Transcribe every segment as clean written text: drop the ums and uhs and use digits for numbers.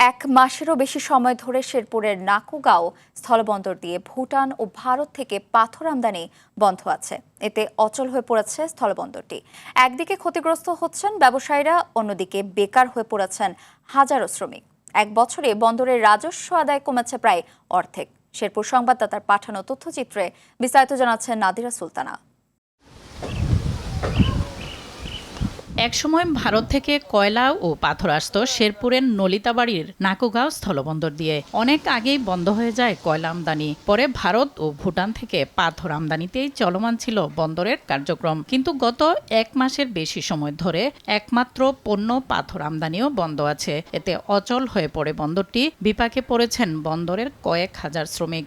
এক মাসেরও বেশি সময় ধরে শেরপুরের নাকুগাঁও স্থলবন্দর দিয়ে ভুটান ও ভারত থেকে পাথর আমদানি বন্ধ আছে। এতে অচল হয়ে পড়েছে স্থলবন্দরটি। একদিকে ক্ষতিগ্রস্ত হচ্ছেন ব্যবসায়ীরা, অন্যদিকে বেকার হয়ে পড়েছেন হাজারো শ্রমিক। এক বছরে বন্দরের রাজস্ব আদায় কমেছে প্রায় অর্ধেক। শেরপুর সংবাদদাতার পাঠানো তথ্যচিত্রে বিস্তারিত জানাচ্ছেন নাদিরা সুলতানা। একসময় ভারত থেকে কয়লা ও পাথর আসত শেরপুরের নলিতাবাড়ির নাকুগাঁও স্থলবন্দর দিয়ে। অনেক আগেই বন্ধ হয়ে যায় কয়লা আমদানি। পরে ভারত ও ভুটান থেকে পাথর আমদানিতেই চলমান ছিল বন্দরের কার্যক্রম। কিন্তু গত এক মাসের বেশি সময় ধরে একমাত্র পণ্য পাথর আমদানিও বন্ধ আছে। এতে অচল হয়ে পড়ে বন্দরটি। বিপাকে পড়েছেন বন্দরের কয়েক হাজার শ্রমিক।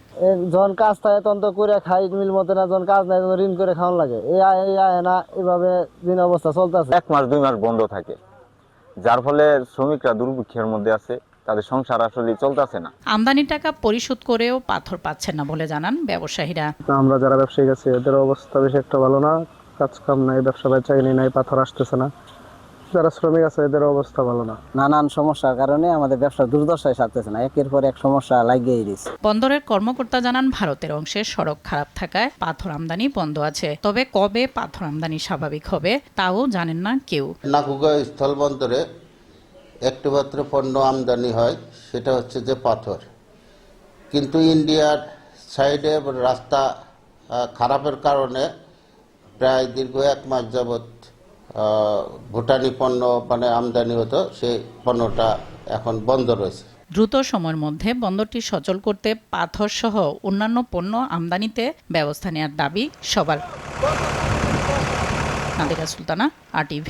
যখন কাজ থাকে তখন তো করে খাই মিল মতো না, যখন কাজ নাই তখন ঋণ করে খাওয়ান লাগে। এই আয় না, এভাবে দিন অবস্থা চলতেছে। 1 মাস 2 মাস বন্ধ থাকে, যার ফলে শ্রমিকরা দুর্ভিক্ষের মধ্যে আছে, তাদের সংসার আসলে চলতেছে না। আমদানির টাকা পরিশোধ করেও পাথর পাচ্ছেন না বলে জানান ব্যবসায়ীরা। আমরা যারা ব্যবসায়ী আছি এদের অবস্থা বেশি একটা ভালো না। কাজ কাম নাই, ব্যবসা বেচাকেনি নাই, পাথর আসতেছে না। যারা শ্রমিক আছে এদের অবস্থা ভালো না। নানান সমস্যার কারণে আমাদের ব্যবসা দুর্দশায় সারতেছে না, একের পর এক সমস্যা লাগিয়েই রয়েছে। বন্দরের কর্মকর্তা জানান, ভারতের অংশে সড়ক খারাপ থাকায় পাথর আমদানি বন্ধ আছে। তবে কবে পাথর আমদানি স্বাভাবিক হবে তাও জানেন না কেউ। নাকুগাঁও স্থলবন্দরে একটি মাত্র পণ্য আমদানি হয়, সেটা হচ্ছে যে পাথর। কিন্তু ইন্ডিয়ার সাইডে রাস্তা খারাপের কারণে প্রায় দীর্ঘ 1 মাস যাবৎ ভুটানি পণ্য আমদানি হতো, সেই পণ্যটা এখন বন্ধ রয়েছে। দ্রুত সময়ের মধ্যে বন্দরটি সচল করতে পাথর সহ অন্যান্য পণ্য আমদানিতে ব্যবস্থা নেওয়ার দাবি সবার। নাদিরা সুলতানা, RTV।